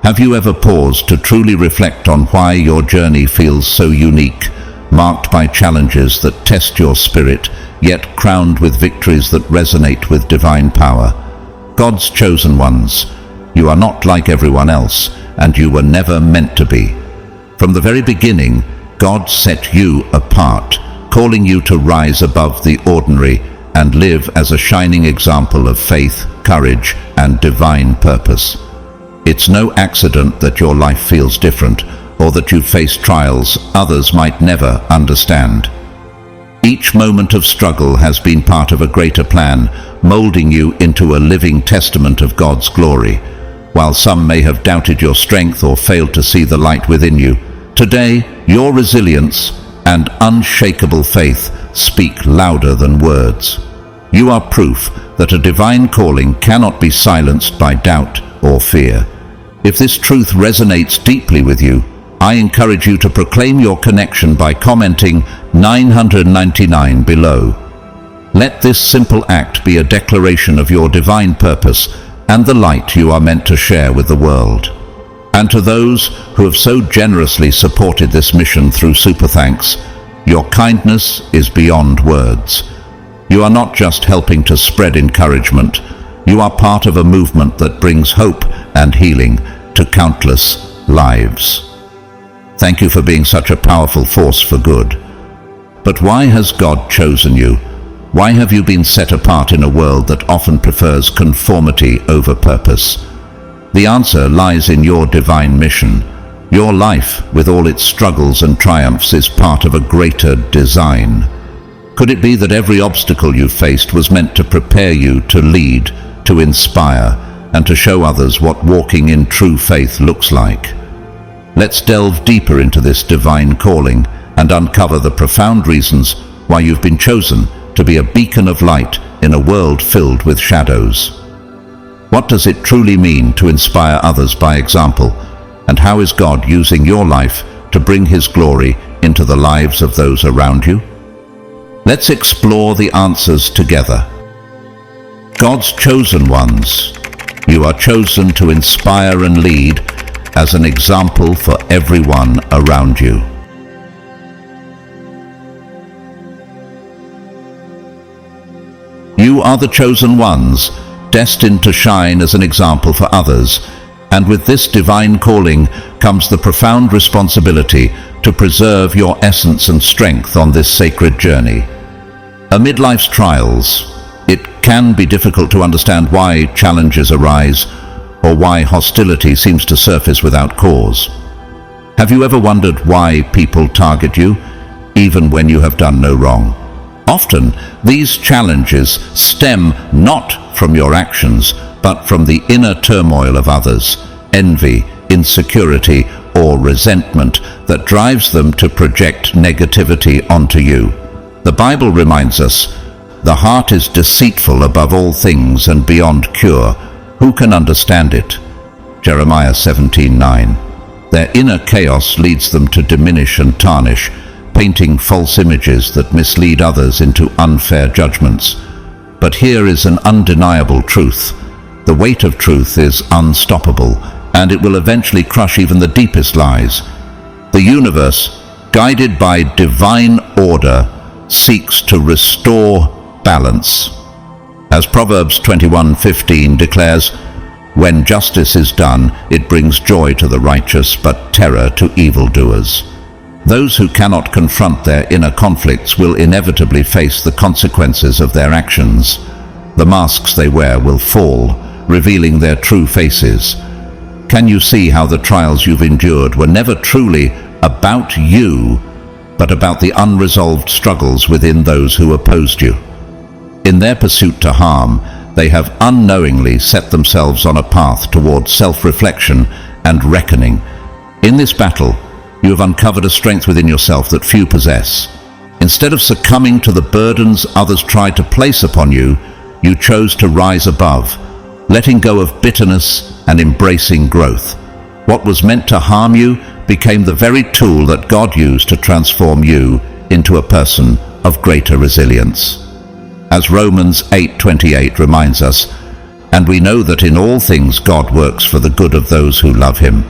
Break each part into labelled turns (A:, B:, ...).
A: Have you ever paused to truly reflect on why your journey feels so unique, marked by challenges that test your spirit, yet crowned with victories that resonate with divine power? God's chosen ones, you are not like everyone else, and you were never meant to be. From the very beginning, God set you apart, calling you to rise above the ordinary and live as a shining example of faith, courage, and divine purpose. It's no accident that your life feels different, or that you face trials others might never understand. Each moment of struggle has been part of a greater plan, molding you into a living testament of God's glory. While some may have doubted your strength or failed to see the light within you, today your resilience and unshakable faith speak louder than words. You are proof that a divine calling cannot be silenced by doubt or fear. If this truth resonates deeply with you, I encourage you to proclaim your connection by commenting 999 below. Let this simple act be a declaration of your divine purpose and the light you are meant to share with the world. And to those who have so generously supported this mission through Super Thanks, your kindness is beyond words. You are not just helping to spread encouragement, you are part of a movement that brings hope and healing to countless lives. Thank you for being such a powerful force for good. But why has God chosen you? Why have you been set apart in a world that often prefers conformity over purpose? The answer lies in your divine mission. Your life, with all its struggles and triumphs, is part of a greater design. Could it be that every obstacle you faced was meant to prepare you to lead, to inspire, and to show others what walking in true faith looks like? Let's delve deeper into this divine calling and uncover the profound reasons why you've been chosen to be a beacon of light in a world filled with shadows. What does it truly mean to inspire others by example, and how is God using your life to bring His glory into the lives of those around you? Let's explore the answers together. God's chosen ones, you are chosen to inspire and lead as an example for everyone around you. You are the chosen ones, destined to shine as an example for others, and with this divine calling comes the profound responsibility to preserve your essence and strength on this sacred journey. Amid life's trials, it can be difficult to understand why challenges arise or why hostility seems to surface without cause. Have you ever wondered why people target you, even when you have done no wrong? Often, these challenges stem not from your actions, but from the inner turmoil of others, envy, insecurity, or resentment that drives them to project negativity onto you. The Bible reminds us, "The heart is deceitful above all things and beyond cure. Who can understand it?" Jeremiah 17:9. Their inner chaos leads them to diminish and tarnish, painting false images that mislead others into unfair judgments. But here is an undeniable truth. The weight of truth is unstoppable, and it will eventually crush even the deepest lies. The universe, guided by divine order, seeks to restore balance. As Proverbs 21:15 declares, "When justice is done, it brings joy to the righteous, but terror to evildoers." Those who cannot confront their inner conflicts will inevitably face the consequences of their actions. The masks they wear will fall, revealing their true faces. Can you see how the trials you've endured were never truly about you, but about the unresolved struggles within those who opposed you? In their pursuit to harm, they have unknowingly set themselves on a path toward self-reflection and reckoning. In this battle, you have uncovered a strength within yourself that few possess. Instead of succumbing to the burdens others tried to place upon you, you chose to rise above, letting go of bitterness and embracing growth. What was meant to harm you became the very tool that God used to transform you into a person of greater resilience. As Romans 8:28 reminds us, and we know that in all things God works for the good of those who love him.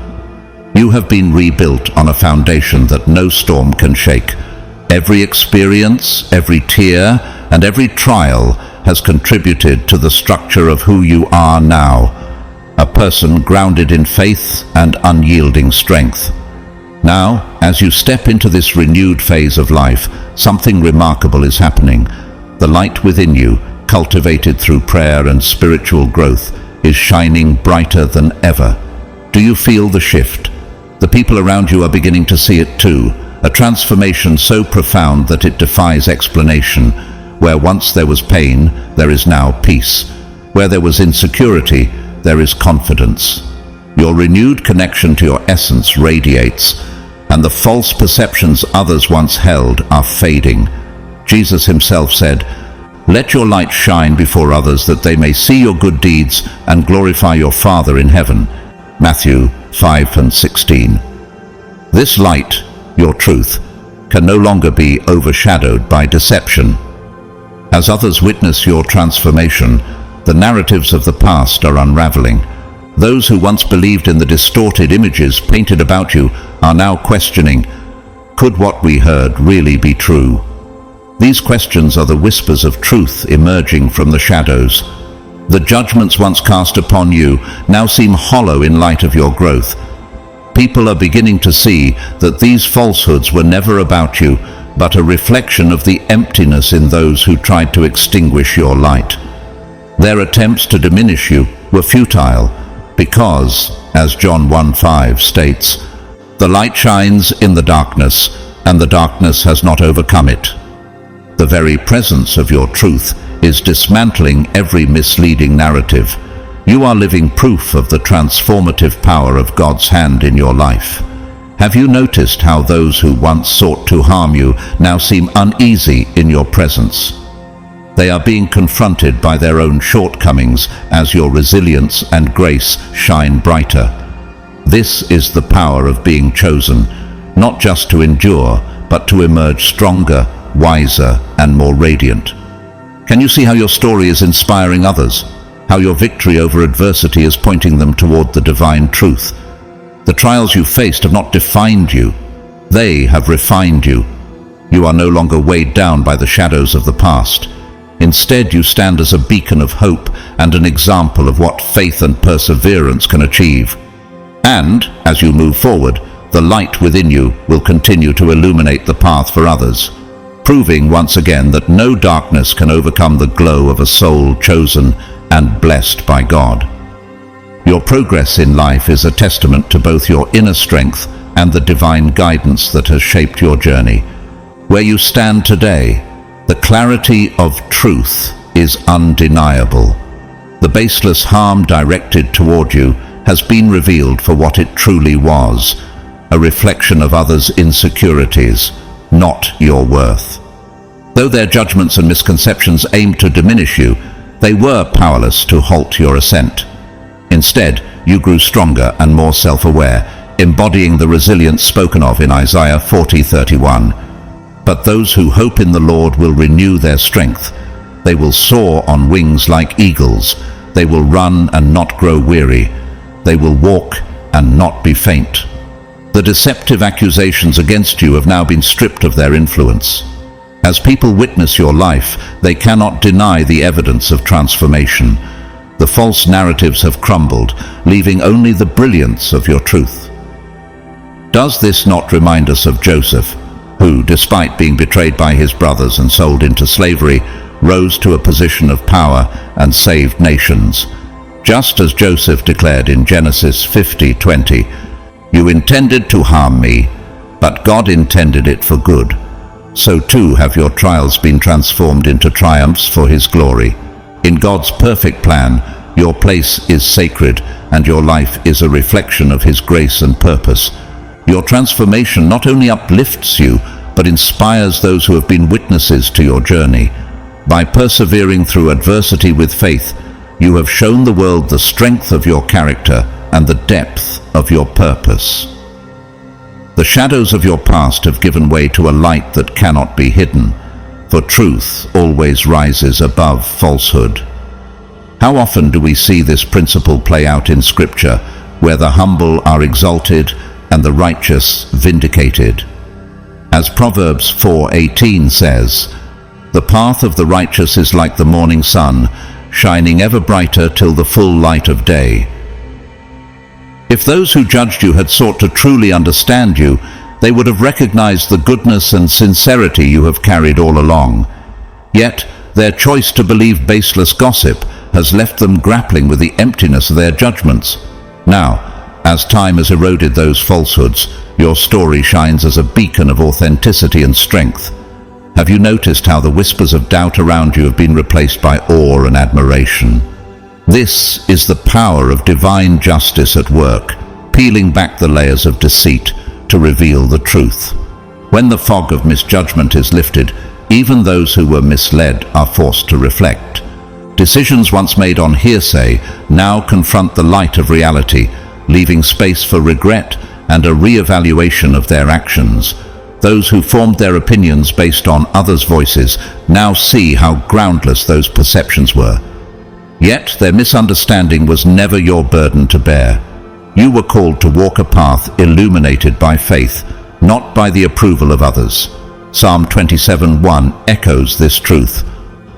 A: You have been rebuilt on a foundation that no storm can shake. Every experience, every tear, and every trial has contributed to the structure of who you are now, a person grounded in faith and unyielding strength. Now, as you step into this renewed phase of life, something remarkable is happening. The light within you, cultivated through prayer and spiritual growth, is shining brighter than ever. Do you feel the shift? The people around you are beginning to see it too, a transformation so profound that it defies explanation. Where once there was pain, there is now peace. Where there was insecurity, there is confidence. Your renewed connection to your essence radiates, and the false perceptions others once held are fading. Jesus himself said, "Let your light shine before others, that they may see your good deeds and glorify your Father in heaven." Matthew 5:16. This light, your truth, can no longer be overshadowed by deception. As others witness your transformation, the narratives of the past are unraveling. Those who once believed in the distorted images painted about you are now questioning, could what we heard really be true? These questions are the whispers of truth emerging from the shadows. The judgments once cast upon you now seem hollow in light of your growth. People are beginning to see that these falsehoods were never about you, but a reflection of the emptiness in those who tried to extinguish your light. Their attempts to diminish you were futile, because, as John 1:5 states, "The light shines in the darkness, and the darkness has not overcome it." The very presence of your truth is dismantling every misleading narrative. You are living proof of the transformative power of God's hand in your life. Have you noticed how those who once sought to harm you now seem uneasy in your presence? They are being confronted by their own shortcomings as your resilience and grace shine brighter. This is the power of being chosen, not just to endure, but to emerge stronger, wiser, and more radiant. Can you see how your story is inspiring others? How your victory over adversity is pointing them toward the divine truth? The trials you faced have not defined you. They have refined you. You are no longer weighed down by the shadows of the past. Instead, you stand as a beacon of hope and an example of what faith and perseverance can achieve. And, as you move forward, the light within you will continue to illuminate the path for others, proving once again that no darkness can overcome the glow of a soul chosen and blessed by God. Your progress in life is a testament to both your inner strength and the divine guidance that has shaped your journey. Where you stand today, the clarity of truth is undeniable. The baseless harm directed toward you has been revealed for what it truly was, a reflection of others' insecurities, not your worth. Though their judgments and misconceptions aimed to diminish you, they were powerless to halt your ascent. Instead, you grew stronger and more self-aware, embodying the resilience spoken of in Isaiah 40:31. But those who hope in the Lord will renew their strength. They will soar on wings like eagles. They will run and not grow weary. They will walk and not be faint. The deceptive accusations against you have now been stripped of their influence. As people witness your life, they cannot deny the evidence of transformation. The false narratives have crumbled, leaving only the brilliance of your truth. Does this not remind us of Joseph, who, despite being betrayed by his brothers and sold into slavery, rose to a position of power and saved nations? Just as Joseph declared in Genesis 50:20, "You intended to harm me, but God intended it for good." So too have your trials been transformed into triumphs for His glory. In God's perfect plan, your place is sacred and your life is a reflection of His grace and purpose. Your transformation not only uplifts you, but inspires those who have been witnesses to your journey. By persevering through adversity with faith, you have shown the world the strength of your character and the depth of your purpose. The shadows of your past have given way to a light that cannot be hidden, for truth always rises above falsehood. How often do we see this principle play out in Scripture, where the humble are exalted and the righteous vindicated? As Proverbs 4:18 says, "The path of the righteous is like the morning sun, shining ever brighter till the full light of day." If those who judged you had sought to truly understand you, they would have recognized the goodness and sincerity you have carried all along. Yet, their choice to believe baseless gossip has left them grappling with the emptiness of their judgments. Now, as time has eroded those falsehoods, your story shines as a beacon of authenticity and strength. Have you noticed how the whispers of doubt around you have been replaced by awe and admiration? This is the power of divine justice at work, peeling back the layers of deceit to reveal the truth. When the fog of misjudgment is lifted, even those who were misled are forced to reflect. Decisions once made on hearsay now confront the light of reality, leaving space for regret and a re-evaluation of their actions. Those who formed their opinions based on others' voices now see how groundless those perceptions were. Yet their misunderstanding was never your burden to bear. You were called to walk a path illuminated by faith, not by the approval of others. Psalm 27:1 echoes this truth.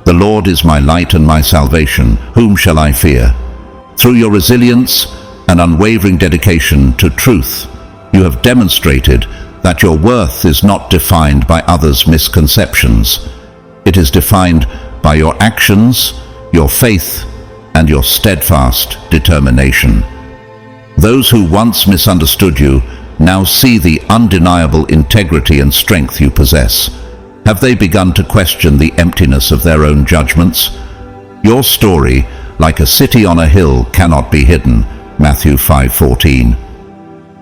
A: "The Lord is my light and my salvation, whom shall I fear?" Through your resilience and unwavering dedication to truth, you have demonstrated that your worth is not defined by others' misconceptions. It is defined by your actions, your faith, and your steadfast determination. Those who once misunderstood you now see the undeniable integrity and strength you possess. Have they begun to question the emptiness of their own judgments? Your story, like a city on a hill, cannot be hidden. Matthew 5:14.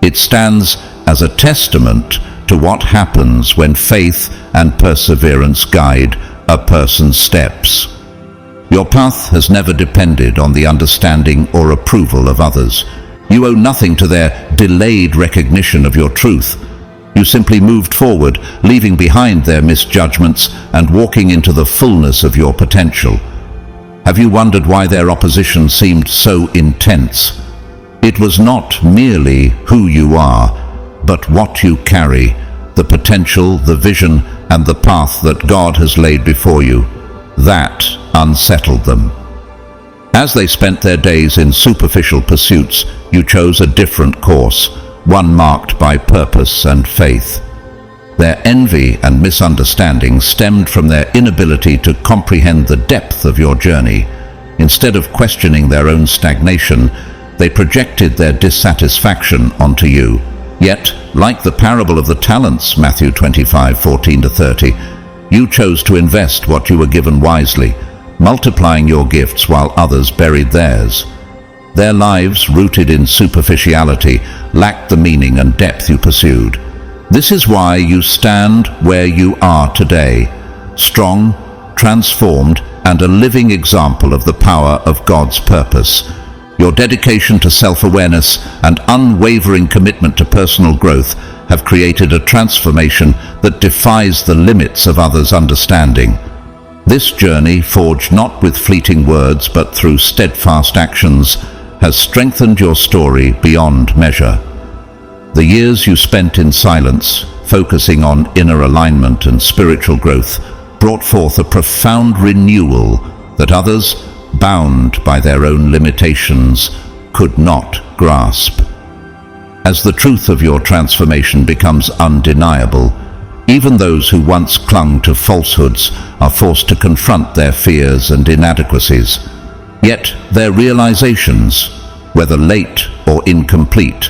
A: It stands as a testament to what happens when faith and perseverance guide a person's steps. Your path has never depended on the understanding or approval of others. You owe nothing to their delayed recognition of your truth. You simply moved forward, leaving behind their misjudgments and walking into the fullness of your potential. Have you wondered why their opposition seemed so intense? It was not merely who you are, but what you carry, the potential, the vision, and the path that God has laid before you. That unsettled them. As they spent their days in superficial pursuits, you chose a different course, one marked by purpose and faith. Their envy and misunderstanding stemmed from their inability to comprehend the depth of your journey. Instead of questioning their own stagnation, they projected their dissatisfaction onto you. Yet, like the parable of the talents, Matthew 25:14-30, you chose to invest what you were given wisely, multiplying your gifts while others buried theirs. Their lives, rooted in superficiality, lacked the meaning and depth you pursued. This is why you stand where you are today, strong, transformed, and a living example of the power of God's purpose. Your dedication to self-awareness and unwavering commitment to personal growth have created a transformation that defies the limits of others' understanding. This journey, forged not with fleeting words but through steadfast actions, has strengthened your story beyond measure. The years you spent in silence, focusing on inner alignment and spiritual growth, brought forth a profound renewal that others, bound by their own limitations, could not grasp. As the truth of your transformation becomes undeniable, even those who once clung to falsehoods are forced to confront their fears and inadequacies. Yet their realizations, whether late or incomplete,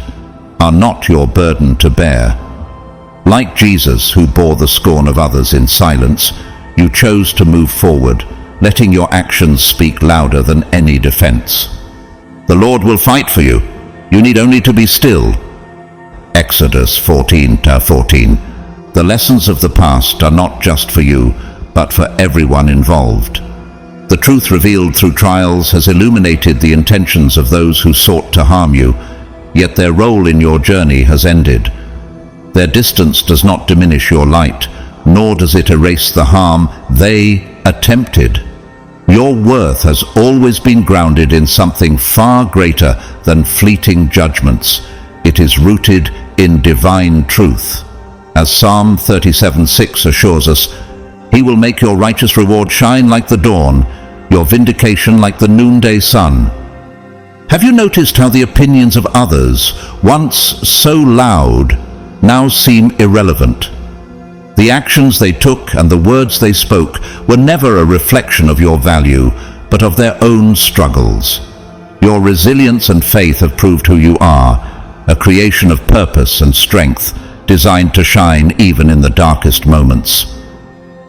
A: are not your burden to bear. Like Jesus, who bore the scorn of others in silence, you chose to move forward, letting your actions speak louder than any defense. The Lord will fight for you. You need only to be still. Exodus 14:14. The lessons of the past are not just for you, but for everyone involved. The truth revealed through trials has illuminated the intentions of those who sought to harm you, yet their role in your journey has ended. Their distance does not diminish your light, nor does it erase the harm they attempted. Your worth has always been grounded in something far greater than fleeting judgments. It is rooted in divine truth. As Psalm 37:6 assures us, He will make your righteous reward shine like the dawn, your vindication like the noonday sun. Have you noticed how the opinions of others, once so loud, now seem irrelevant? The actions they took and the words they spoke were never a reflection of your value, but of their own struggles. Your resilience and faith have proved who you are, a creation of purpose and strength, designed to shine even in the darkest moments.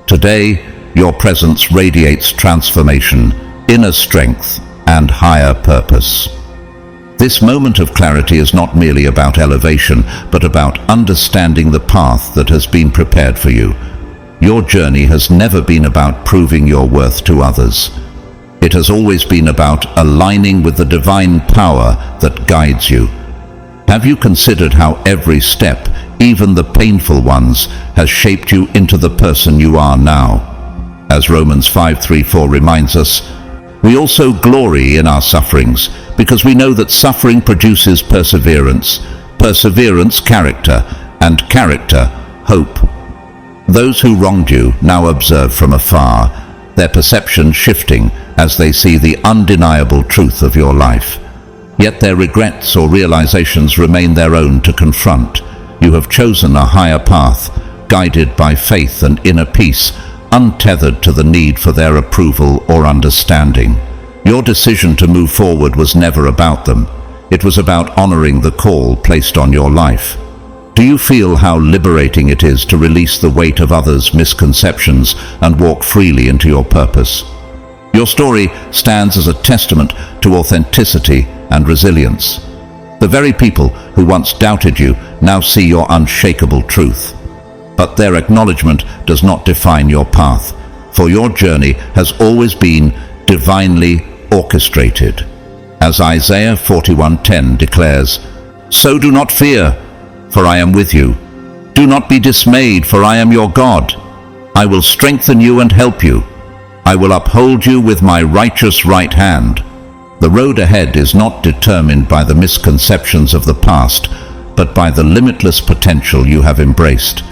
A: Today, your presence radiates transformation, inner strength, and higher purpose. This moment of clarity is not merely about elevation, but about understanding the path that has been prepared for you. Your journey has never been about proving your worth to others. It has always been about aligning with the divine power that guides you. Have you considered how every step, even the painful ones, has shaped you into the person you are now? As Romans 5:3-4 reminds us, we also glory in our sufferings, because we know that suffering produces perseverance, perseverance character, and character hope. Those who wronged you now observe from afar, their perception shifting as they see the undeniable truth of your life. Yet their regrets or realizations remain their own to confront. You have chosen a higher path, guided by faith and inner peace, untethered to the need for their approval or understanding. Your decision to move forward was never about them. It was about honoring the call placed on your life. Do you feel how liberating it is to release the weight of others' misconceptions and walk freely into your purpose? Your story stands as a testament to authenticity and resilience. The very people who once doubted you now see your unshakable truth. But their acknowledgement does not define your path, for your journey has always been divinely orchestrated. As Isaiah 41:10 declares, "So do not fear, for I am with you. Do not be dismayed, for I am your God. I will strengthen you and help you. I will uphold you with my righteous right hand." The road ahead is not determined by the misconceptions of the past, but by the limitless potential you have embraced.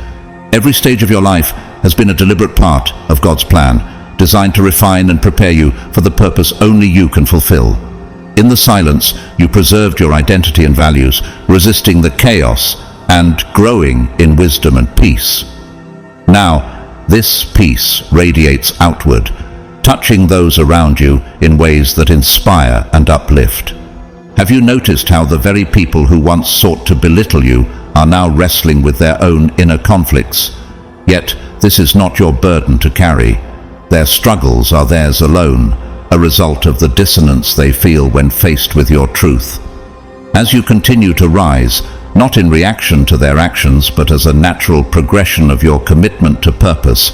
A: Every stage of your life has been a deliberate part of God's plan, designed to refine and prepare you for the purpose only you can fulfill. In the silence, you preserved your identity and values, resisting the chaos and growing in wisdom and peace. Now, this peace radiates outward, touching those around you in ways that inspire and uplift. Have you noticed how the very people who once sought to belittle you are now wrestling with their own inner conflicts? Yet, this is not your burden to carry. Their struggles are theirs alone, a result of the dissonance they feel when faced with your truth. As you continue to rise, not in reaction to their actions, but as a natural progression of your commitment to purpose,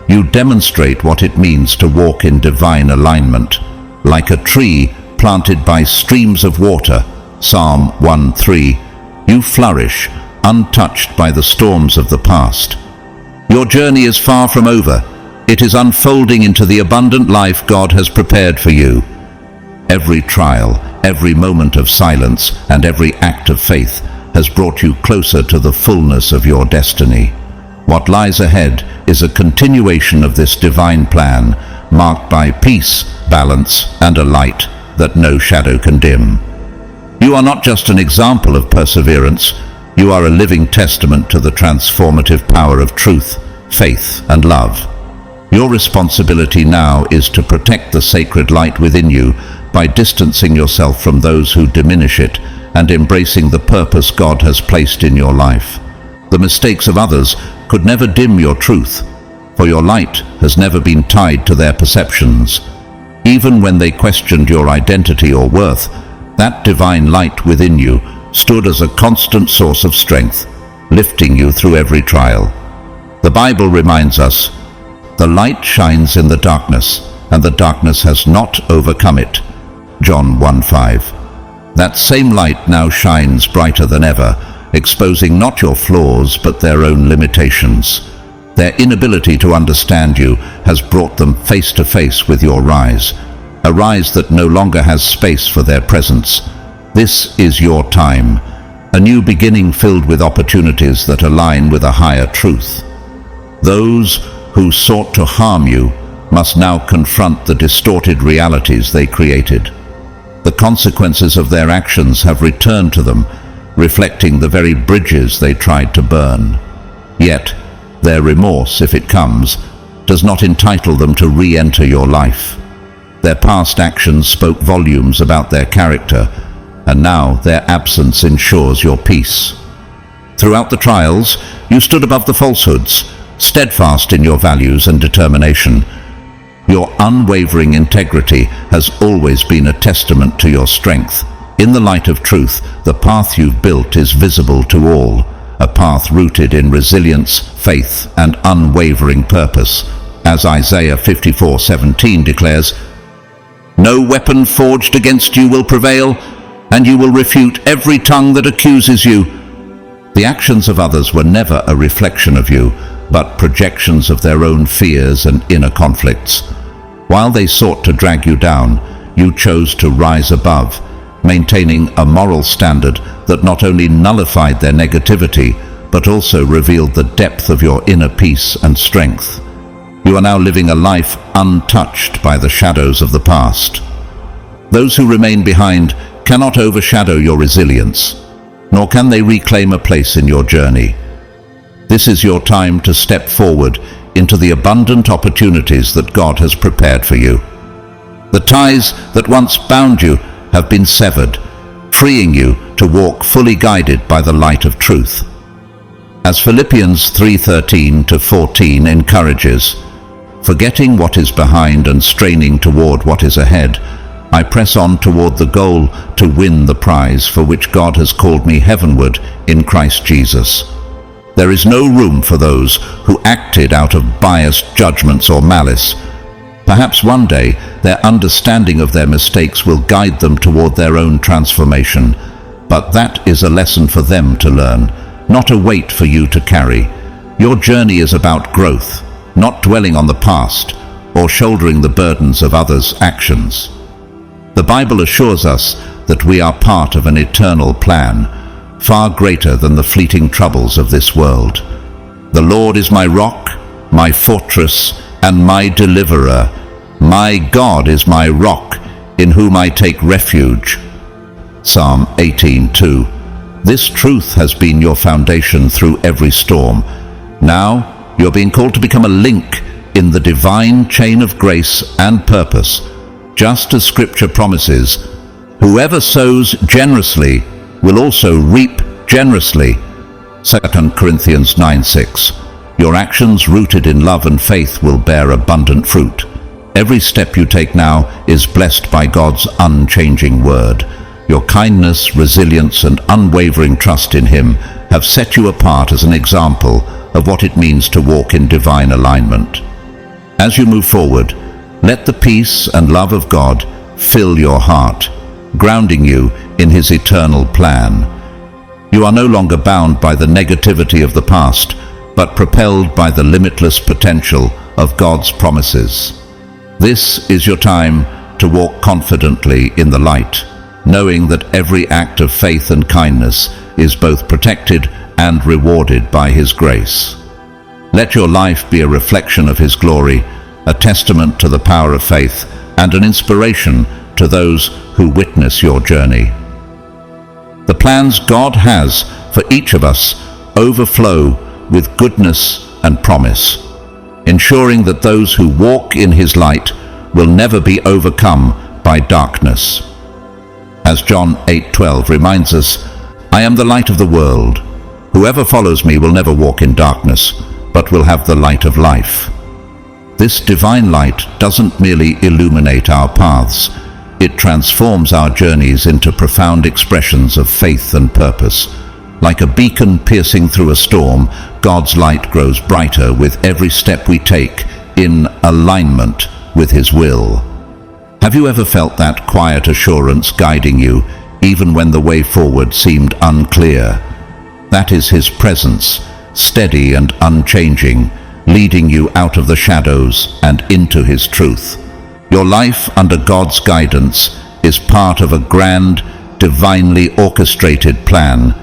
A: you demonstrate what it means to walk in divine alignment. Like a tree planted by streams of water, Psalm 1:3, you flourish, untouched by the storms of the past. Your journey is far from over. It is unfolding into the abundant life God has prepared for you. Every trial, every moment of silence, and every act of faith has brought you closer to the fullness of your destiny. What lies ahead is a continuation of this divine plan, marked by peace, balance, and a light that no shadow can dim. You are not just an example of perseverance, you are a living testament to the transformative power of truth, faith, and love. Your responsibility now is to protect the sacred light within you by distancing yourself from those who diminish it and embracing the purpose God has placed in your life. The mistakes of others could never dim your truth, for your light has never been tied to their perceptions. Even when they questioned your identity or worth, that divine light within you stood as a constant source of strength, lifting you through every trial. The Bible reminds us, "The light shines in the darkness, and the darkness has not overcome it." John 1:5. That same light now shines brighter than ever, exposing not your flaws but their own limitations. Their inability to understand you has brought them face to face with your rise, a rise that no longer has space for their presence. This is your time, a new beginning filled with opportunities that align with a higher truth. Those who sought to harm you must now confront the distorted realities they created. The consequences of their actions have returned to them, reflecting the very bridges they tried to burn. Yet, their remorse, if it comes, does not entitle them to re-enter your life. Their past actions spoke volumes about their character, and now their absence ensures your peace. Throughout the trials, you stood above the falsehoods, steadfast in your values and determination. Your unwavering integrity has always been a testament to your strength. In the light of truth, the path you've built is visible to all, a path rooted in resilience, faith, and unwavering purpose. As Isaiah 54:17 declares, "No weapon forged against you will prevail, and you will refute every tongue that accuses you." The actions of others were never a reflection of you, but projections of their own fears and inner conflicts. While they sought to drag you down, you chose to rise above, maintaining a moral standard that not only nullified their negativity, but also revealed the depth of your inner peace and strength. You are now living a life untouched by the shadows of the past. Those who remain behind cannot overshadow your resilience, nor can they reclaim a place in your journey. This is your time to step forward into the abundant opportunities that God has prepared for you. The ties that once bound you have been severed, freeing you to walk fully guided by the light of truth. As Philippians 3:13-14 encourages, "Forgetting what is behind and straining toward what is ahead, I press on toward the goal to win the prize for which God has called me heavenward in Christ Jesus." There is no room for those who acted out of biased judgments or malice. Perhaps one day their understanding of their mistakes will guide them toward their own transformation, but that is a lesson for them to learn, not a weight for you to carry. Your journey is about growth, not dwelling on the past or shouldering the burdens of others' actions. The Bible assures us that we are part of an eternal plan, far greater than the fleeting troubles of this world. "The Lord is my rock, my fortress, and my deliverer. My God is my rock, in whom I take refuge." Psalm 18:2. This truth has been your foundation through every storm. Now, you're being called to become a link in the divine chain of grace and purpose. Just as Scripture promises, whoever sows generously will also reap generously. 2 Corinthians 9:6. Your actions rooted in love and faith will bear abundant fruit. Every step you take now is blessed by God's unchanging word. Your kindness, resilience, and unwavering trust in Him have set you apart as an example of what it means to walk in divine alignment. As you move forward, let the peace and love of God fill your heart, grounding you in His eternal plan. You are no longer bound by the negativity of the past, but propelled by the limitless potential of God's promises. This is your time to walk confidently in the light, knowing that every act of faith and kindness is both protected and rewarded by His grace. Let your life be a reflection of His glory, a testament to the power of faith, and an inspiration to those who witness your journey. The plans God has for each of us overflow with goodness and promise, ensuring that those who walk in His light will never be overcome by darkness. As John 8:12 reminds us, "I am the light of the world. Whoever follows me will never walk in darkness, but will have the light of life." This divine light doesn't merely illuminate our paths, it transforms our journeys into profound expressions of faith and purpose. Like a beacon piercing through a storm, God's light grows brighter with every step we take in alignment with His will. Have you ever felt that quiet assurance guiding you, even when the way forward seemed unclear? That is His presence, steady and unchanging, leading you out of the shadows and into His truth. Your life under God's guidance is part of a grand, divinely orchestrated plan.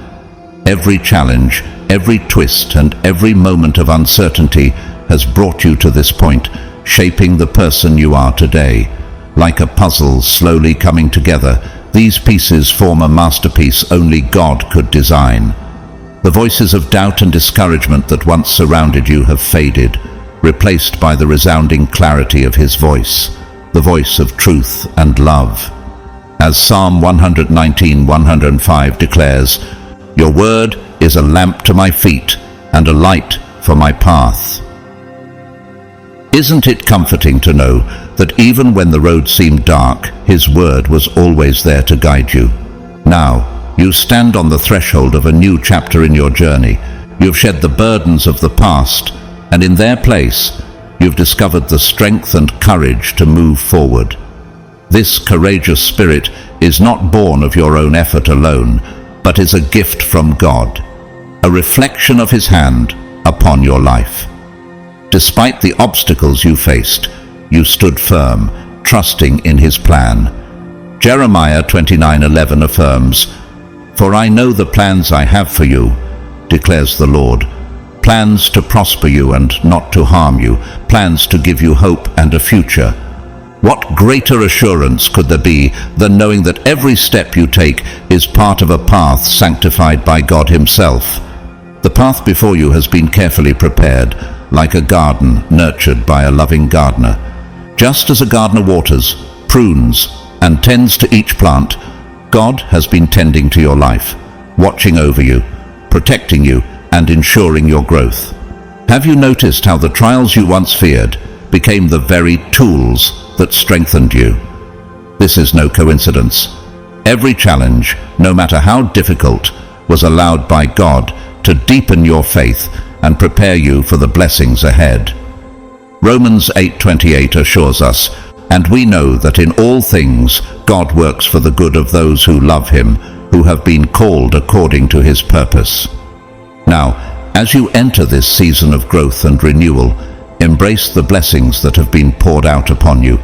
A: Every challenge, every twist, and every moment of uncertainty has brought you to this point, shaping the person you are today. Like a puzzle slowly coming together, these pieces form a masterpiece only God could design. The voices of doubt and discouragement that once surrounded you have faded, replaced by the resounding clarity of His voice, the voice of truth and love. As Psalm 119:105 declares, "Your word is a lamp to my feet and a light for my path." Isn't it comforting to know that even when the road seemed dark, His word was always there to guide you? Now, you stand on the threshold of a new chapter in your journey. You've shed the burdens of the past, and in their place, you've discovered the strength and courage to move forward. This courageous spirit is not born of your own effort alone, but is a gift from God, a reflection of His hand upon your life. Despite the obstacles you faced, you stood firm, trusting in His plan. Jeremiah 29:11 affirms, "For I know the plans I have for you, declares the Lord, plans to prosper you and not to harm you, plans to give you hope and a future." What greater assurance could there be than knowing that every step you take is part of a path sanctified by God Himself? The path before you has been carefully prepared, like a garden nurtured by a loving gardener. Just as a gardener waters, prunes, and tends to each plant, God has been tending to your life, watching over you, protecting you, and ensuring your growth. Have you noticed how the trials you once feared became the very tools that strengthened you? This is no coincidence. Every challenge, no matter how difficult, was allowed by God to deepen your faith and prepare you for the blessings ahead. Romans 8:28 assures us, "And we know that in all things God works for the good of those who love Him, who have been called according to His purpose." Now, as you enter this season of growth and renewal, embrace the blessings that have been poured out upon you.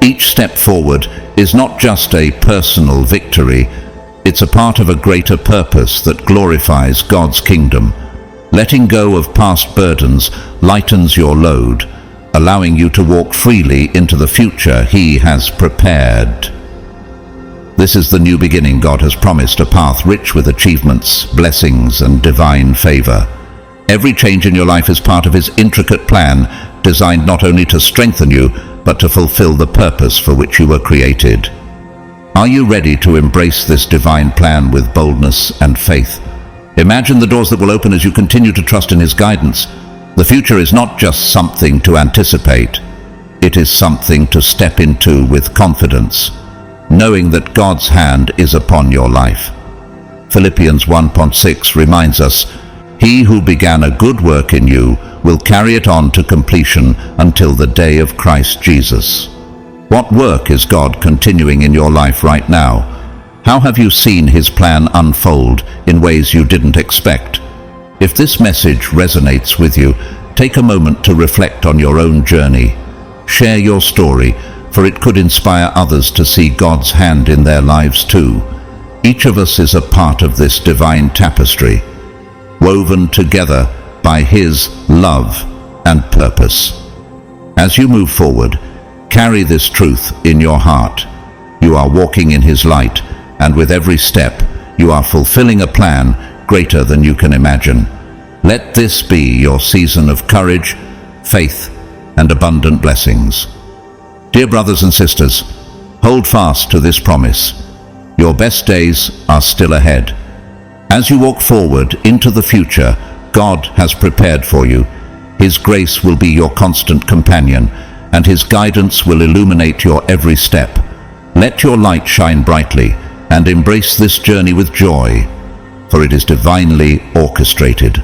A: Each step forward is not just a personal victory, it's a part of a greater purpose that glorifies God's kingdom. Letting go of past burdens lightens your load, allowing you to walk freely into the future He has prepared. This is the new beginning God has promised, a path rich with achievements, blessings, and divine favor. Every change in your life is part of His intricate plan, designed not only to strengthen you, but to fulfill the purpose for which you were created. Are you ready to embrace this divine plan with boldness and faith? Imagine the doors that will open as you continue to trust in His guidance. The future is not just something to anticipate. It is something to step into with confidence, knowing that God's hand is upon your life. Philippians 1:6 reminds us, "He who began a good work in you will carry it on to completion until the day of Christ Jesus." What work is God continuing in your life right now? How have you seen His plan unfold in ways you didn't expect? If this message resonates with you, take a moment to reflect on your own journey. Share your story, for it could inspire others to see God's hand in their lives too. Each of us is a part of this divine tapestry, woven together by His love and purpose. As you move forward, carry this truth in your heart. You are walking in His light, and with every step, you are fulfilling a plan greater than you can imagine. Let this be your season of courage, faith, and abundant blessings. Dear brothers and sisters, hold fast to this promise. Your best days are still ahead. As you walk forward into the future God has prepared for you, His grace will be your constant companion, and His guidance will illuminate your every step. Let your light shine brightly, and embrace this journey with joy, for it is divinely orchestrated.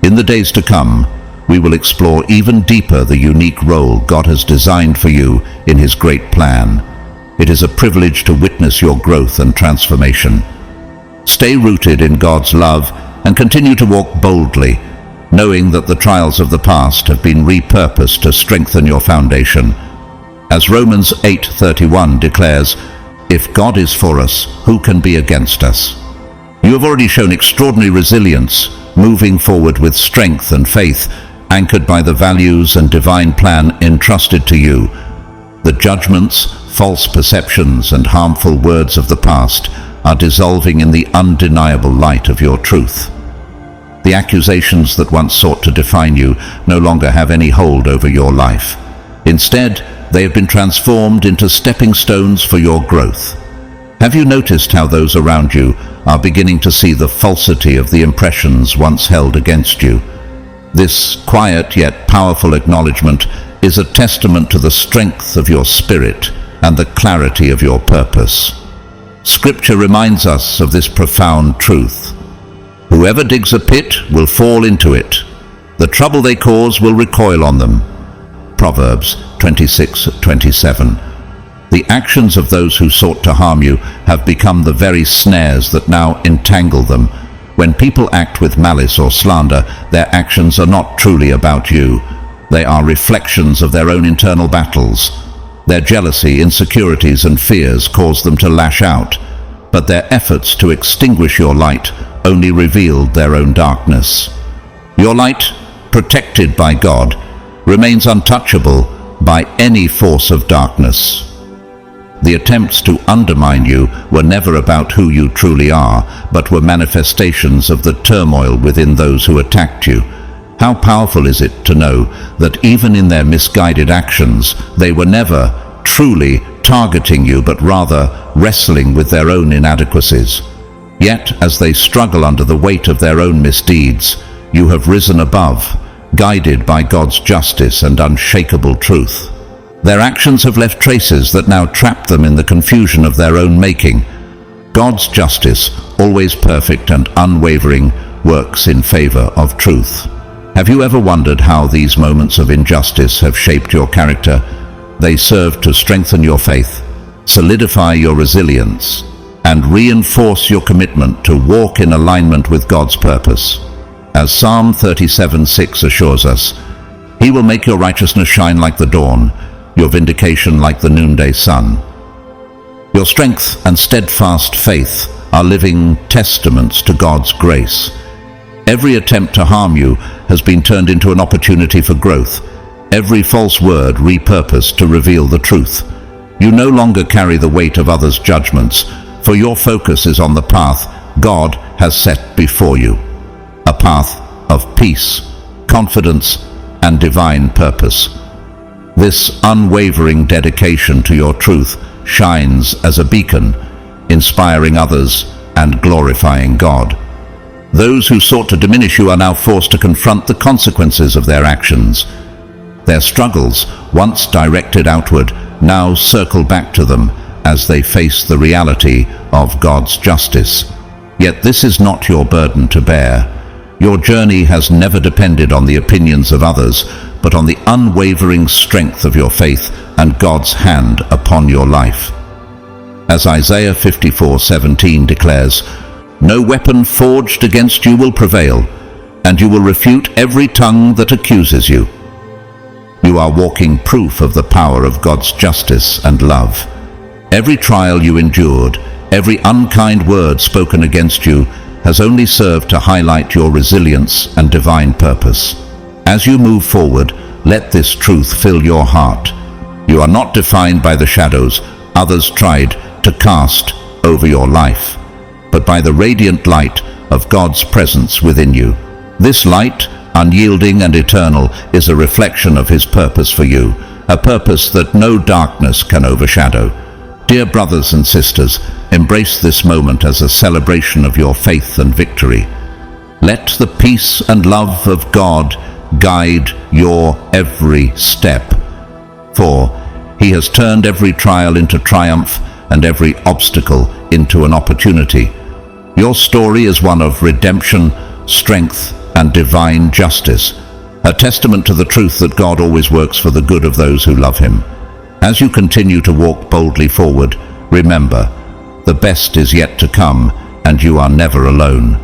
A: In the days to come, we will explore even deeper the unique role God has designed for you in His great plan. It is a privilege to witness your growth and transformation. Stay rooted in God's love and continue to walk boldly, knowing that the trials of the past have been repurposed to strengthen your foundation. As Romans 8:31 declares, "If God is for us, who can be against us?" You have already shown extraordinary resilience, moving forward with strength and faith, anchored by the values and divine plan entrusted to you. The judgments, false perceptions, and harmful words of the past are dissolving in the undeniable light of your truth. The accusations that once sought to define you no longer have any hold over your life. Instead, they have been transformed into stepping stones for your growth. Have you noticed how those around you are beginning to see the falsity of the impressions once held against you? This quiet yet powerful acknowledgement is a testament to the strength of your spirit and the clarity of your purpose. Scripture reminds us of this profound truth. Whoever digs a pit will fall into it. The trouble they cause will recoil on them. Proverbs 26:27. The actions of those who sought to harm you have become the very snares that now entangle them. When people act with malice or slander, their actions are not truly about you. They are reflections of their own internal battles. Their jealousy, insecurities, and fears cause them to lash out, but their efforts to extinguish your light only revealed their own darkness. Your light, protected by God, remains untouchable by any force of darkness. The attempts to undermine you were never about who you truly are, but were manifestations of the turmoil within those who attacked you. How powerful is it to know that even in their misguided actions, they were never truly targeting you, but rather wrestling with their own inadequacies. Yet, as they struggle under the weight of their own misdeeds, you have risen above, guided by God's justice and unshakable truth. Their actions have left traces that now trap them in the confusion of their own making. God's justice, always perfect and unwavering, works in favor of truth. Have you ever wondered how these moments of injustice have shaped your character? They serve to strengthen your faith, solidify your resilience, and reinforce your commitment to walk in alignment with God's purpose. As Psalm 37:6 assures us, "He will make your righteousness shine like the dawn, your vindication like the noonday sun." Your strength and steadfast faith are living testaments to God's grace. Every attempt to harm you has been turned into an opportunity for growth, every false word repurposed to reveal the truth. You no longer carry the weight of others' judgments, for your focus is on the path God has set before you, a path of peace, confidence, and divine purpose. This unwavering dedication to your truth shines as a beacon, inspiring others and glorifying God. Those who sought to diminish you are now forced to confront the consequences of their actions. Their struggles, once directed outward, now circle back to them as they face the reality of God's justice. Yet this is not your burden to bear. Your journey has never depended on the opinions of others, but on the unwavering strength of your faith and God's hand upon your life. As Isaiah 54:17 declares, "No weapon forged against you will prevail, and you will refute every tongue that accuses you." You are walking proof of the power of God's justice and love. Every trial you endured, every unkind word spoken against you, has only served to highlight your resilience and divine purpose. As you move forward, let this truth fill your heart. You are not defined by the shadows others tried to cast over your life, but by the radiant light of God's presence within you. This light, unyielding and eternal, is a reflection of His purpose for you, a purpose that no darkness can overshadow. Dear brothers and sisters, embrace this moment as a celebration of your faith and victory. Let the peace and love of God guide your every step, for He has turned every trial into triumph and every obstacle into an opportunity. Your story is one of redemption, strength, and divine justice, a testament to the truth that God always works for the good of those who love Him. As you continue to walk boldly forward, remember, the best is yet to come, and you are never alone.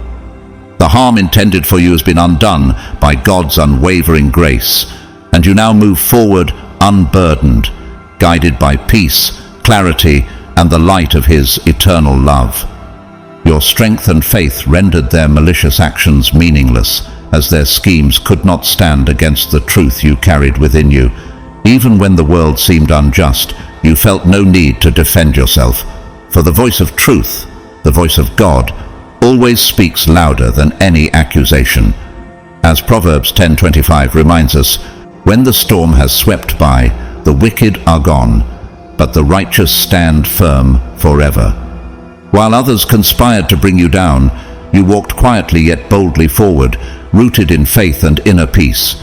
A: The harm intended for you has been undone by God's unwavering grace, and you now move forward unburdened, guided by peace, clarity, and the light of His eternal love. Your strength and faith rendered their malicious actions meaningless, as their schemes could not stand against the truth you carried within you. Even when the world seemed unjust, you felt no need to defend yourself, for the voice of truth, the voice of God, always speaks louder than any accusation. As Proverbs 10:25 reminds us, when the storm has swept by, the wicked are gone, but the righteous stand firm forever. While others conspired to bring you down, you walked quietly yet boldly forward, rooted in faith and inner peace.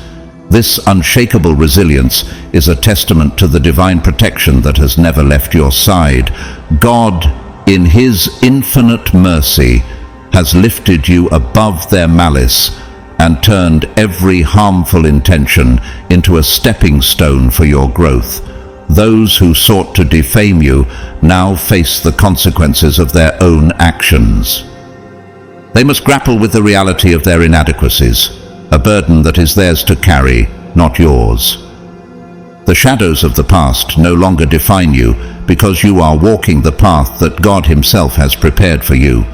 A: This unshakable resilience is a testament to the divine protection that has never left your side. God, in His infinite mercy, has lifted you above their malice and turned every harmful intention into a stepping stone for your growth. Those who sought to defame you now face the consequences of their own actions. They must grapple with the reality of their inadequacies, a burden that is theirs to carry, not yours. The shadows of the past no longer define you because you are walking the path that God Himself has prepared for you.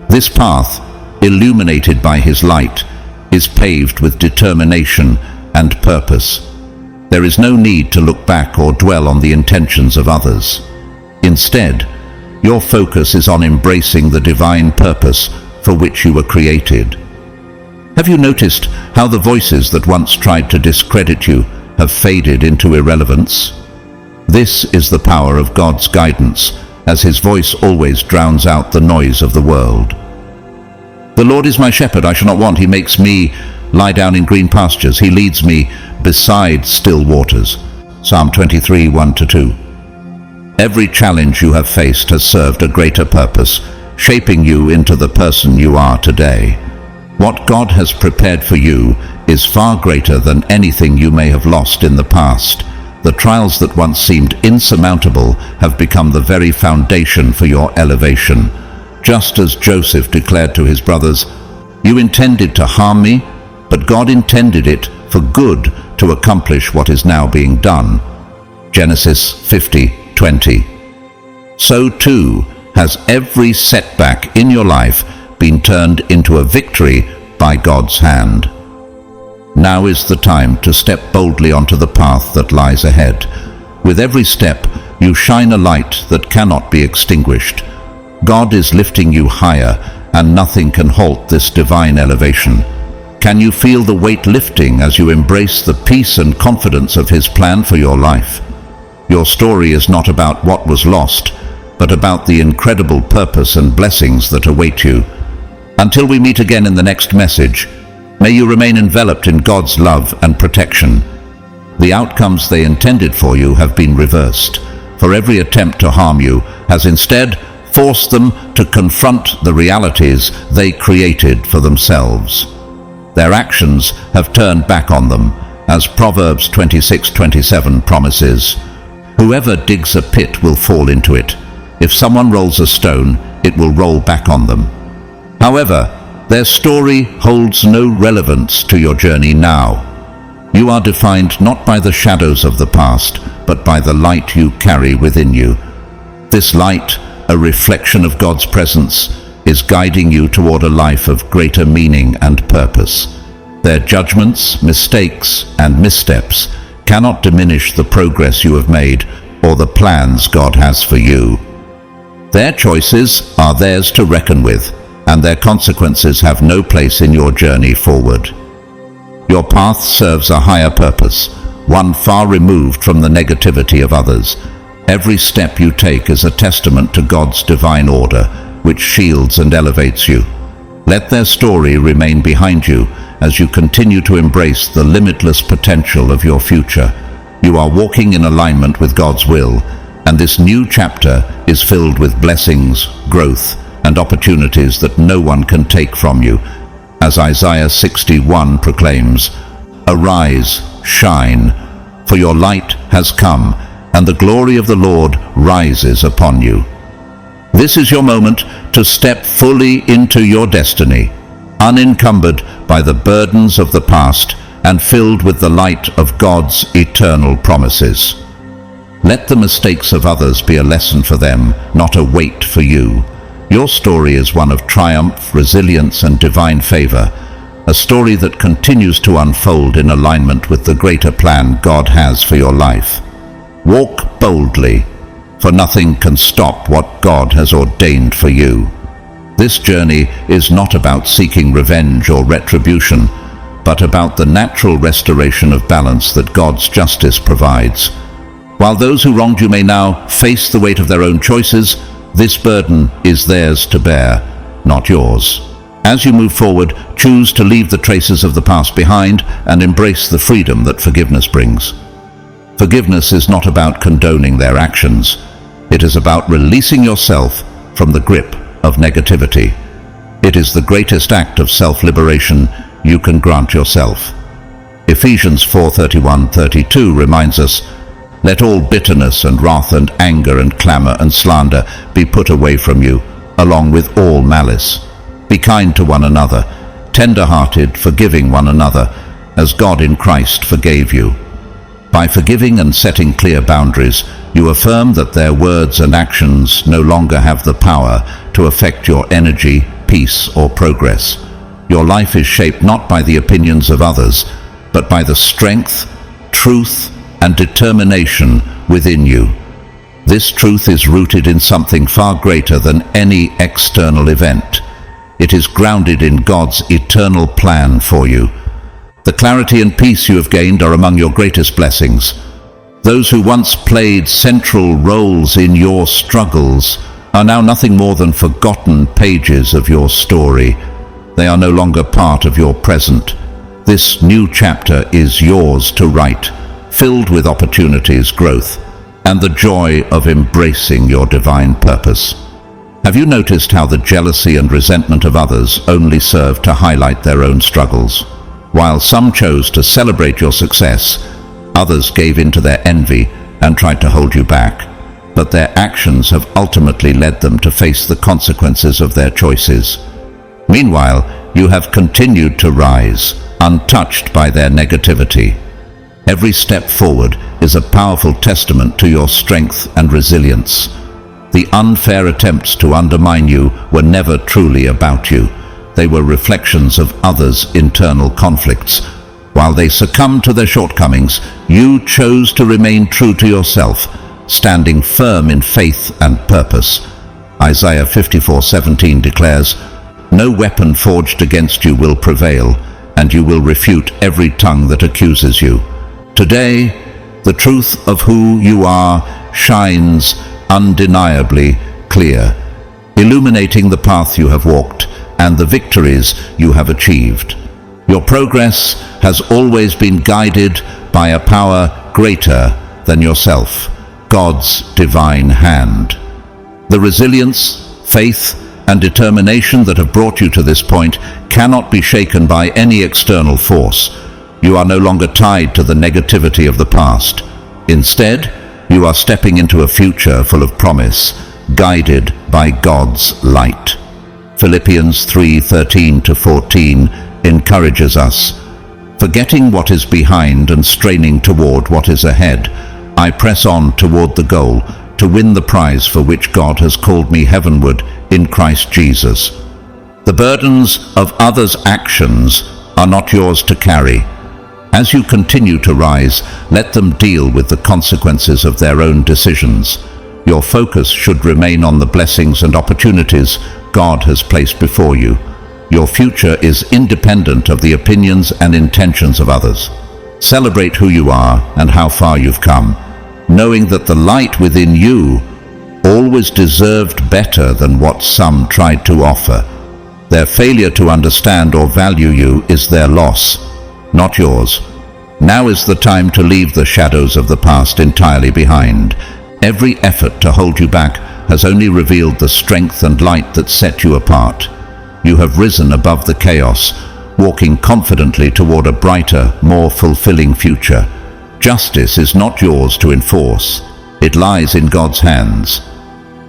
A: This path, illuminated by His light, is paved with determination and purpose. There is no need to look back or dwell on the intentions of others. Instead, your focus is on embracing the divine purpose for which you were created. Have you noticed how the voices that once tried to discredit you have faded into irrelevance? This is the power of God's guidance, as His voice always drowns out the noise of the world. The Lord is my shepherd, I shall not want. He makes me lie down in green pastures. He leads me beside still waters. Psalm 23, 1-2. Every challenge you have faced has served a greater purpose, shaping you into the person you are today. What God has prepared for you is far greater than anything you may have lost in the past. The trials that once seemed insurmountable have become the very foundation for your elevation. Just as Joseph declared to his brothers, "You intended to harm me, but God intended it for good to accomplish what is now being done." Genesis 50:20. So too has every setback in your life been turned into a victory by God's hand. Now is the time to step boldly onto the path that lies ahead. With every step, you shine a light that cannot be extinguished. God is lifting you higher, and nothing can halt this divine elevation. Can you feel the weight lifting as you embrace the peace and confidence of His plan for your life? Your story is not about what was lost, but about the incredible purpose and blessings that await you. Until we meet again in the next message, may you remain enveloped in God's love and protection. The outcomes they intended for you have been reversed, for every attempt to harm you has instead forced them to confront the realities they created for themselves. Their actions have turned back on them, as Proverbs 26:27 promises. Whoever digs a pit will fall into it. If someone rolls a stone, it will roll back on them. However, their story holds no relevance to your journey now. You are defined not by the shadows of the past, but by the light you carry within you. This light, a reflection of God's presence, is guiding you toward a life of greater meaning and purpose. Their judgments, mistakes, and missteps cannot diminish the progress you have made or the plans God has for you. Their choices are theirs to reckon with, and their consequences have no place in your journey forward. Your path serves a higher purpose, one far removed from the negativity of others. Every step you take is a testament to God's divine order, which shields and elevates you. Let their story remain behind you as you continue to embrace the limitless potential of your future. You are walking in alignment with God's will, and this new chapter is filled with blessings, growth, and opportunities that no one can take from you. As Isaiah 61 proclaims, "Arise, shine, for your light has come, and the glory of the Lord rises upon you." This is your moment to step fully into your destiny. unencumbered by the burdens of the past and filled with the light of God's eternal promises. Let the mistakes of others be a lesson for them, not a weight for you. Your story is one of triumph, resilience, and divine favor, a story that continues to unfold in alignment with the greater plan God has for your life. Walk boldly, for nothing can stop what God has ordained for you. This journey is not about seeking revenge or retribution, but about the natural restoration of balance that God's justice provides. While those who wronged you may now face the weight of their own choices, this burden is theirs to bear, not yours. As you move forward, choose to leave the traces of the past behind and embrace the freedom that forgiveness brings. Forgiveness is not about condoning their actions. It is about releasing yourself from the grip of negativity. It is the greatest act of self-liberation you can grant yourself. Ephesians 4:31-32 reminds us, "Let all bitterness and wrath and anger and clamor and slander be put away from you, along with all malice. Be kind to one another, tender-hearted, forgiving one another, as God in Christ forgave you." By forgiving and setting clear boundaries, you affirm that their words and actions no longer have the power to affect your energy, peace, or progress. Your life is shaped not by the opinions of others, but by the strength, truth, and determination within you. This truth is rooted in something far greater than any external event. It is grounded in God's eternal plan for you. The clarity and peace you have gained are among your greatest blessings. Those who once played central roles in your struggles are now nothing more than forgotten pages of your story. They are no longer part of your present. This new chapter is yours to write, filled with opportunities, growth, and the joy of embracing your divine purpose. Have you noticed how the jealousy and resentment of others only serve to highlight their own struggles? While some chose to celebrate your success, others gave in to their envy and tried to hold you back. But their actions have ultimately led them to face the consequences of their choices. Meanwhile, you have continued to rise, untouched by their negativity. Every step forward is a powerful testament to your strength and resilience. The unfair attempts to undermine you were never truly about you. They were reflections of others' internal conflicts. While they succumbed to their shortcomings, you chose to remain true to yourself, standing firm in faith and purpose. Isaiah 54:17 declares, "No weapon forged against you will prevail, and you will refute every tongue that accuses you." Today, the truth of who you are shines undeniably clear, illuminating the path you have walked and the victories you have achieved. Your progress has always been guided by a power greater than yourself, God's divine hand. The resilience, faith, and determination that have brought you to this point cannot be shaken by any external force. You are no longer tied to the negativity of the past. Instead, you are stepping into a future full of promise, guided by God's light. Philippians 3:13-14 encourages us, "Forgetting what is behind and straining toward what is ahead, I press on toward the goal to win the prize for which God has called me heavenward in Christ Jesus." The burdens of others' actions are not yours to carry. As you continue to rise, let them deal with the consequences of their own decisions. Your focus should remain on the blessings and opportunities God has placed before you. Your future is independent of the opinions and intentions of others. Celebrate who you are and how far you've come, knowing that the light within you always deserved better than what some tried to offer. Their failure to understand or value you is their loss, not yours. Now is the time to leave the shadows of the past entirely behind. Every effort to hold you back has only revealed the strength and light that set you apart. You have risen above the chaos, walking confidently toward a brighter, more fulfilling future. Justice is not yours to enforce. It lies in God's hands.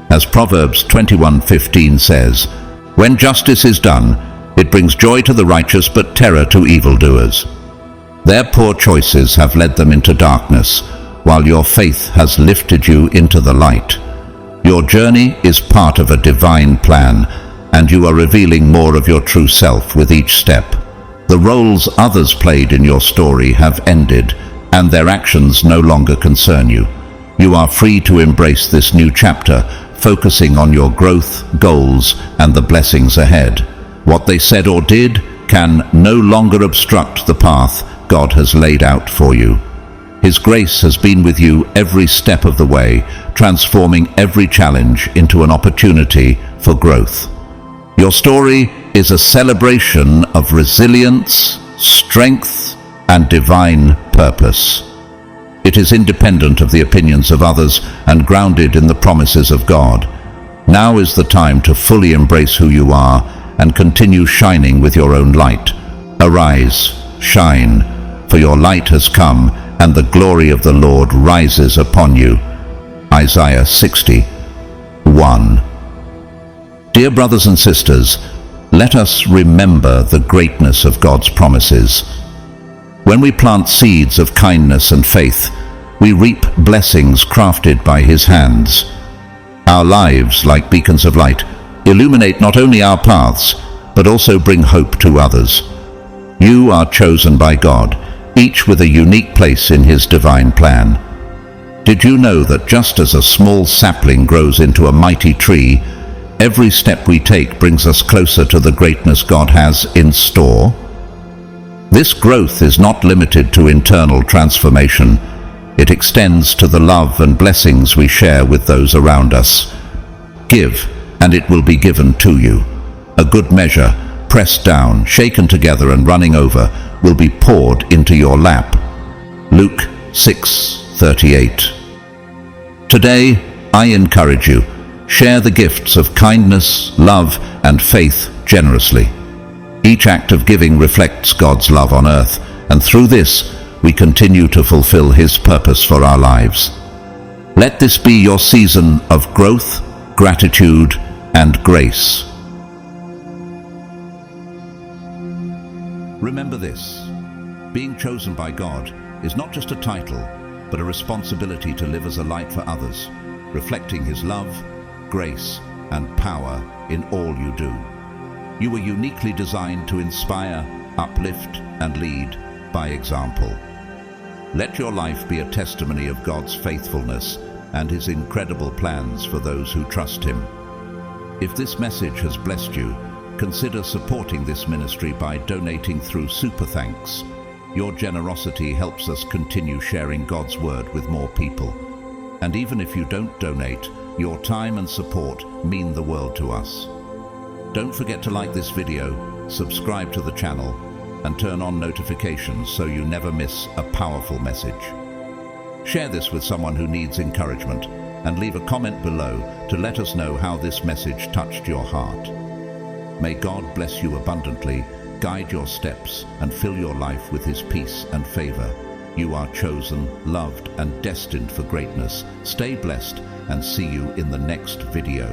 A: As Proverbs 21:15 says, "When justice is done, It brings joy to the righteous but terror to evildoers. Their poor choices have led them into darkness, while your faith has lifted you into the light. Your journey is part of a divine plan, and you are revealing more of your true self with each step. The roles others played in your story have ended, and their actions no longer concern you. You are free to embrace this new chapter, focusing on your growth, goals, and the blessings ahead. What they said or did can no longer obstruct the path God has laid out for you. His grace has been with you every step of the way, transforming every challenge into an opportunity for growth. Your story is a celebration of resilience, strength, and divine purpose. It is independent of the opinions of others and grounded in the promises of God. Now is the time to fully embrace who you are and continue shining with your own light. Arise, shine, for your light has come, and the glory of the Lord rises upon you. Isaiah 60:1. Dear brothers and sisters, let us remember the greatness of God's promises. When we plant seeds of kindness and faith, we reap blessings crafted by His hands. Our lives, like beacons of light, illuminate not only our paths, but also bring hope to others. You are chosen by God, each with a unique place in His divine plan. Did you know that just as a small sapling grows into a mighty tree, every step we take brings us closer to the greatness God has in store? This growth is not limited to internal transformation. It extends to the love and blessings we share with those around us. Give, and it will be given to you. A good measure, pressed down, shaken together and running over, will be poured into your lap. Luke 6:38. Today, I encourage you, share the gifts of kindness, love, and faith generously. Each act of giving reflects God's love on earth, and through this, we continue to fulfill His purpose for our lives. Let this be your season of growth, gratitude, and grace. Remember this: being chosen by God is not just a title, but a responsibility to live as a light for others, reflecting His love, grace, and power in all you do. You were uniquely designed to inspire, uplift, and lead by example. Let your life be a testimony of God's faithfulness and His incredible plans for those who trust Him. If this message has blessed you, consider supporting this ministry by donating through Super Thanks. Your generosity helps us continue sharing God's Word with more people. And even if you don't donate, your time and support mean the world to us. Don't forget to like this video, subscribe to the channel, and turn on notifications so you never miss a powerful message. Share this with someone who needs encouragement, and leave a comment below to let us know how this message touched your heart. May God bless you abundantly, guide your steps, and fill your life with His peace and favor. You are chosen, loved, and destined for greatness. Stay blessed, and see you in the next video.